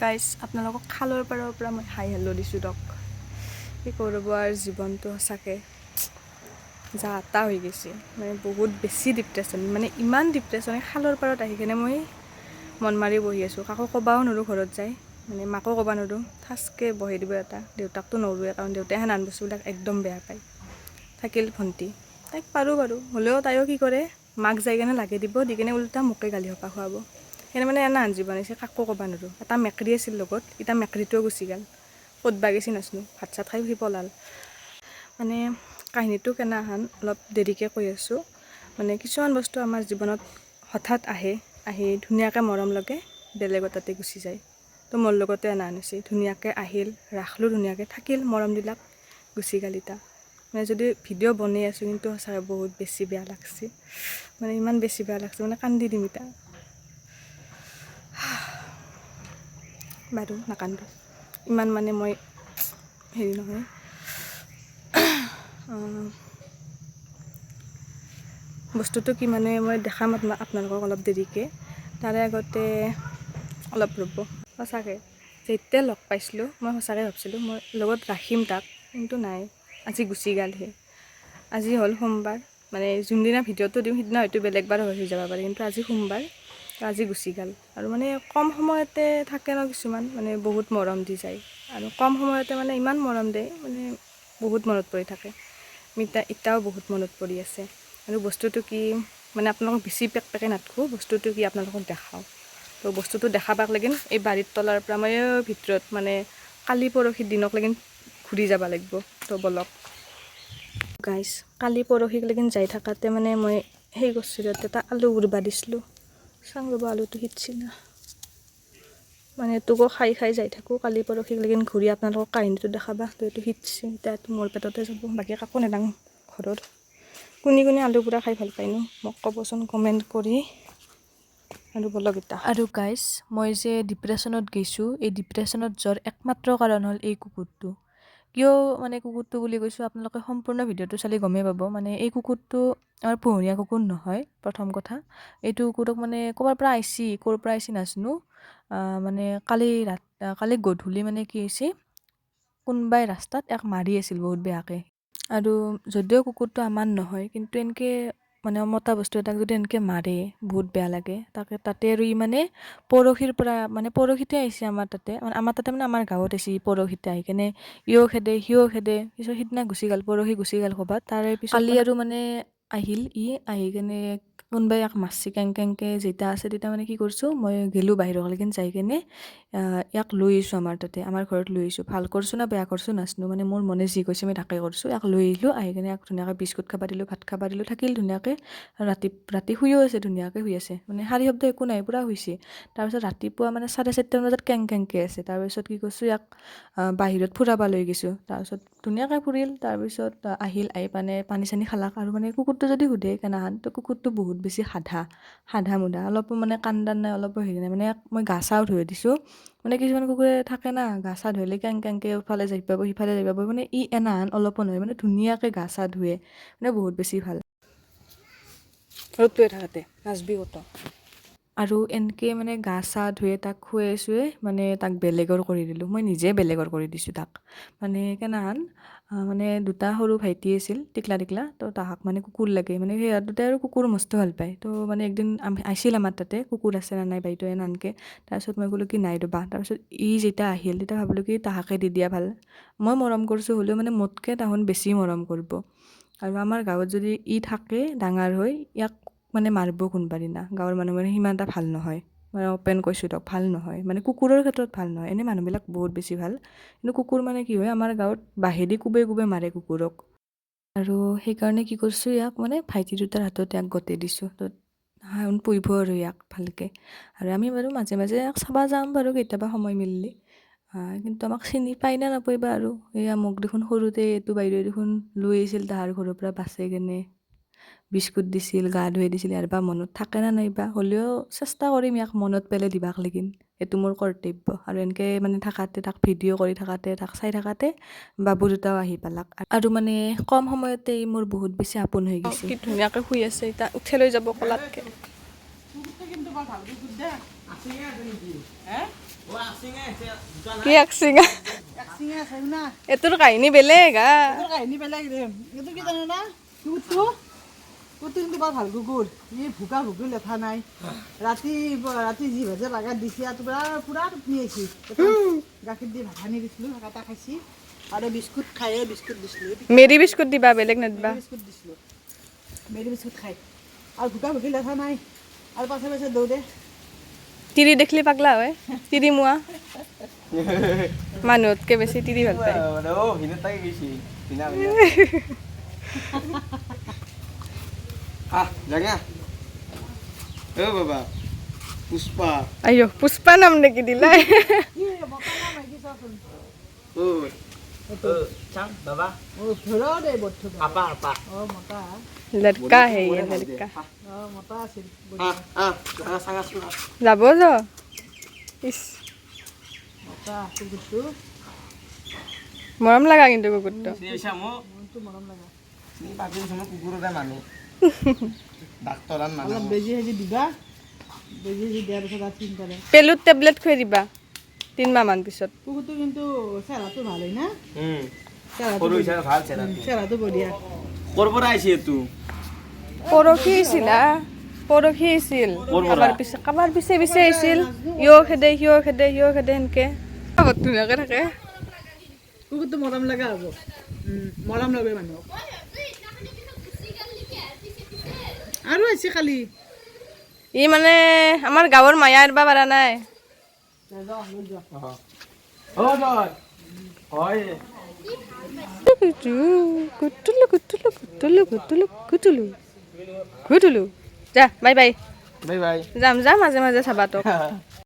Guys আপোনালোকক খালৰ পাৰৰ পৰা মই হাই হেল্ল' দিছোঁ দক। কি কৰিব আৰু জীৱনটো সঁচাকৈ যা তা হৈ গৈছে, মানে বহুত বেছি ডিপ্ৰেশ্যন, মানে ইমান ডিপ্ৰেশ্যন। খালৰ পাৰত আহি কিনে মই মন মাৰি বহি আছোঁ, কাকো ক'বাও নোৱাৰোঁ ঘৰত যায়, মানে মাকো ক'ব নোৱাৰোঁ, ঠাচকৈ বহি দিব এটা। দেউতাকতো নোৱাৰোৱে, কাৰণ দেউতাই সেনান বস্তুবিলাক একদম বেয়া পায়। থাকিল ভণ্টি, তাইক পাৰোঁ বাৰু, হ'লেও তাইও কি কৰে, মাক যাই কিনে লাগে দিব, দি কিনে উল্টা মোকে গালি সোপা খুৱাব। সেইকাৰণে মানে এনে আঞ্জি বনাইছে, কাকো ক'ব নোৱাৰোঁ। এটা মেকুৰী আছিল লগত, এতিয়া মেকুৰীটোও গুচি গ'ল, ক'ত বা গৈছে নাজানো, ভাত চাত খাই সি পলাল। মানে কাহিনীটো কেনেহেন অলপ দেৰিকৈ কৈ আছোঁ। মানে কিছুমান বস্তু আমাৰ জীৱনত হঠাৎ আহি ধুনীয়াকৈ মৰম লগে, বেলেগৰ তাতে গুচি যায়। তো মোৰ লগতে এনাহান হৈছে, ধুনীয়াকৈ আহিল, ৰাখলোঁ ধুনীয়াকৈ, থাকিল, মৰম দিলাক, গুচি গ'ল ইতা। মানে যদি ভিডিঅ' বনাই আছোঁ, কিন্তু সঁচাকৈ বহুত বেছি বেয়া লাগছে, মানে ইমান বেছি বেয়া লাগছে, মানে কান্দি দিম ইতা। বাৰু নাকান্দো, ইমান মানে মই হেৰি নহয়। বস্তুটো কি মানে মই দেখাম আপোনালোকক অলপ দেৰিকৈ, তাৰে আগতে অলপ ৰ'ব। সঁচাকৈ যেতিয়া লগ পাইছিলোঁ, মই সঁচাকৈ ভাবছিলোঁ মই লগত ৰাখিম তাক, কিন্তু নাই, আজি গুচি গ'লহি। আজি হ'ল সোমবাৰ, মানে যোনদিনা ভিডিঅ'টো দিম সিদিনা হয়তো বেলেগ বাৰ হৈ যাব পাৰে, কিন্তু আজি সোমবাৰ, আজি গুচি গ'ল। আৰু মানে কম সময়তে থাকে ন কিছুমান, মানে বহুত মৰম দি যায়, আৰু কম সময়তে মানে ইমান মৰম দিয়ে, মানে বহুত মনত পৰি থাকে। এতিয়াও বহুত মনত পৰি আছে। আৰু বস্তুটো কি, মানে আপোনালোকক বেছি পেকপেকৈ নাথাকোঁ, বস্তুটো কি আপোনালোকক দেখাওঁ। তো বস্তুটো দেখাবাক লাগিন এই বাৰীৰ তলাৰ পৰা মই ভিতৰত, মানে কালি পৰহিৰ দিনক লাগিন ঘূৰি যাব লাগিব। তো বলক গাইজ, কালি পৰহিক লাগিন যাই থাকাতে মানে মই সেই কৰিছিলোঁ, এটা আলু উৰবা দিছিলোঁ, চাং ৰ'ব আলুটো সিজছি না। মানে তোকো খাই খাই যাই থাকোঁ, কালি পৰহিক লাগিন ঘূৰি আপোনালোকক কাহিনীটো দেখাবা। তো এইটো সিজছি, এতিয়া এইটো মোৰ পেটতে যাব, বাকী কাকো নেদাং ঘৰৰ। কোনে কোনে আলু পুৰা খাই ভাল পায়নো মোক ক'বচোন কমেণ্ট কৰি। আৰু বলক ইতা। আৰু গাইজ, মই যে ডিপ্ৰেশ্যনত গৈছোঁ, এই ডিপ্ৰেশ্যনত যোৱাৰ একমাত্ৰ কাৰণ হ'ল এই কুকুৰটো। কিয় মানে কুকুৰটো বুলি কৈছোঁ, আপোনালোকে সম্পূৰ্ণ ভিডিঅ'টো চালে গমেই পাব। মানে এই কুকুৰটো আমাৰ পোহনীয়া কুকুৰ নহয়, প্ৰথম কথা। এইটো কুকুৰক মানে ক'ৰবাৰ পৰা আহিছি, ক'ৰ পৰা আহিছি নাজানো, মানে কালি গধূলি মানে কি হৈছে, কোনোবাই ৰাস্তাত মাৰি আছিল বহুত বেয়াকৈ। আৰু যদিও কুকুৰটো আমাৰ নহয়, কিন্তু এনেকৈ মানে মতা বস্তু এটাক যদি এনেকৈ মাৰে বহুত বেয়া লাগে। তাতে আৰু ই মানে পৰহিৰ পৰা, মানে পৰহিতে আহিছে আমাৰ তাতে, মানে আমাৰ গাঁৱত আহিছে পৰহিতে আহি কেনে, ইও খেদে সিও খেদে, পিছত সিদিনা গুচি গ'ল, পৰহি গুচি গ'ল ক'ৰবাত। তাৰে পিছত কালি আৰু মানে আহিল, আহি কেনে কোনোবাই মাৰছি কেংকে যেতিয়া আছে, তেতিয়া মানে কি কৰিছোঁ, মই গ'লোঁ বাহিৰলৈকে, যাই কেনে ইয়াক লৈ আহিছোঁ আমাৰ তাতে, আমাৰ ঘৰত লৈ আহিছোঁ। ভাল কৰিছোঁ না বেয়া কৰিছোঁ নাজানো, মানে মোৰ মনে যি কৈছে মই তাকে কৰিছোঁ। ইয়াক লৈ আহিলোঁ, আহি কিনে ইয়াক ধুনীয়াকৈ বিস্কুট খাব দিলোঁ, ভাত খাব দিলোঁ, থাকিল ধুনীয়াকৈ। ৰাতি শুইও আছে, ধুনীয়াকৈ শুই আছে, মানে শাৰী শব্দ একো নাই, পূৰা শুইছে। তাৰপিছত ৰাতিপুৱা মানে 4:30 বজাত কেংকে আছে। তাৰপিছত কি কৰিছোঁ, ইয়াক বাহিৰত ফুৰাব লৈ গৈছোঁ। তাৰপিছত ধুনীয়াকৈ ফুৰিল, তাৰপিছত আহি পানী চানী খালাক। আৰু মানে কুকুৰটো যদি সোধে কেনেহান, তো কুকুৰটো বহুত বেছি সাধা মুধা, অলপো মানে কান্দা নাই, অলপো হেৰি নাই। মানে মই গা চাও ধুই দিছোঁ। মানে কিছুমান কুকুৰে থাকে না, গা চা ধুলে কেংকে ইফালে যাই পাব সিফালে যাই পাব, মানে এনাহান অলপো নহয়, মানে ধুনীয়াকৈ গা চা ধুৱে, মানে বহুত বেছি ভাল। ৰ'দটোৱে থাকোঁতে নাচবি ক'ত। আৰু এনেকৈ মানে গা চা ধুৱে তাক খুৱাই চুৱে, মানে তাক বেলেগৰ কৰি দিলোঁ, মই নিজে বেলেগৰ কৰি দিছোঁ তাক। মানে কেনেহান, মানে দুটা সৰু ভাইটি আছিল, টিকলা তো তাহাক মানে কুকুৰ লাগে, মানে সিহঁত দুটাই আৰু কুকুৰ মস্ত ভাল পায়। তো মানে একদিন আহিছিল আমাৰ তাতে, কুকুৰ আছে নে নাই বাইদেউ এনানকৈ। তাৰপিছত মই ক'লোঁ কি নাই ৰ'বা। তাৰপিছত যেতিয়া আহিল, তেতিয়া ভাবিলোঁ কি তাহাকে দি দিয়া ভাল। মই মৰম কৰিছোঁ, হ'লেও মানে মোতকৈ তাহোন বেছি মৰম কৰিব। আৰু আমাৰ গাঁৱত যদি থাকে ডাঙৰ হৈ, ইয়াক মানে মাৰিব কোনোবা দিনা, গাঁৱৰ মানুহ মানে সিমান এটা ভাল নহয়, মানে অপেন কৈছোঁ দিয়ক, ভাল নহয়, মানে কুকুৰৰ ক্ষেত্ৰত ভাল নহয়। এনেই মানুহবিলাক বহুত বেছি ভাল, কিন্তু কুকুৰ মানে কি হয়, আমাৰ গাঁৱত বাঁহেদি কোবাই মাৰে কুকুৰক। আৰু সেইকাৰণে কি কৰিছোঁ, ইয়াক মানে ভাইটি দুটাৰ হাতত ইয়াক গতাই দিছোঁ। তো পুহিব আৰু ইয়াক ভালকৈ। আৰু আমি বাৰু মাজে মাজে ইয়াক চাব যাম বাৰু, কেতিয়াবা সময় মিলিলে। কিন্তু আমাক চিনি পাই না নাপায় বা, আৰু এয়া মোক দেখোন সৰুতে এইটো বাইদেৱে দেখোন লৈ আহিছিল তাহাৰ ঘৰৰ পৰা বাচাই কেনে, বিস্কুট দিছিল, গা ধুৱাই দিছিল। ইয়াৰ বা মনত থাকে না নাইবা, হ'লেও চেষ্টা কৰিম ইয়াক মনত পেলাই দিবাক লাগিন, এইটো মোৰ কৰ্তব্য। আৰু এনেকৈ মানে তাক ভিডিঅ' কৰি থাকাতে, তাক চাই থাকাতে বাবু দুটাও আহি পালাক। আৰু মানে কম সময়তে মোৰ বহুত বেছি আপোন হৈ গৈছে। কি ধুনীয়াকৈ শুই আছে, এতিয়া উঠাই লৈ যাব ক'লাতকৈ। কি একচিঙা এইটোৰ কাহিনী বেলেগ কাহিনী বেলেগ এইটো কি জানো না কুকুৰটো কিন্তু বৰ ভাল কুকুৰ ই ভোকা ভোকী লেঠা নাই ৰাতি ৰাতি যি ভাজে বাগাত দিছে আৰু পুৰা টোপনি আহিছে গাখীৰ দি ভাত সানি দিছিলোঁ এটা খাইছি আৰু বিস্কুট খায়ে বিস্কুট দিছিলোঁ মেৰি বিস্কুট দিবা বেলেগ নিদিবা বিস্কুট দিছিলোঁ মেৰি বিস্কুট খাই আৰু ভোকা ভোকী লেঠা নাই আৰু পাছে পাছে দৌৰে তিৰি দেখিলে পাগলা হয় তিৰি মোৱা মানুহতকে বেছি তিৰি ভাল পায় পুষ্পা আইও পুষ্পা নাম নেকি দিলা লড়কা হে ये लड़का যাব যা ইস মৰম লাগা কিন্তু কুকুৰটো অলপ বেজি হেজি দিবা বেজি হেজি দিয়াৰ পিছত আৰু চিন্তা নাই পেলুত টেবলেট খুৱাই দিবা 3 মাহ মান পিছত কুকুৰটো কিন্তু চেহেৰাটো ভাল হয় না ভাল চেহেৰাটো বঢ়িয়া ক'ৰ পৰা আহিছে এইটো পৰখি আছিল কাবাৰ পিছে আহিছিল ইয় খেদে সেনকে বহুত ধুনীয়াকে থাকে কুকুৰটো মৰম লগা হ'ব মৰম লাগে মানুহক আৰু আছে কালি ই মানে আমাৰ গাঁৱৰ মায়া এৰবা পাৰা নাই গুটুলু যা বাই বাই বাই বাই যাম মাজে মাজে চাবা তোক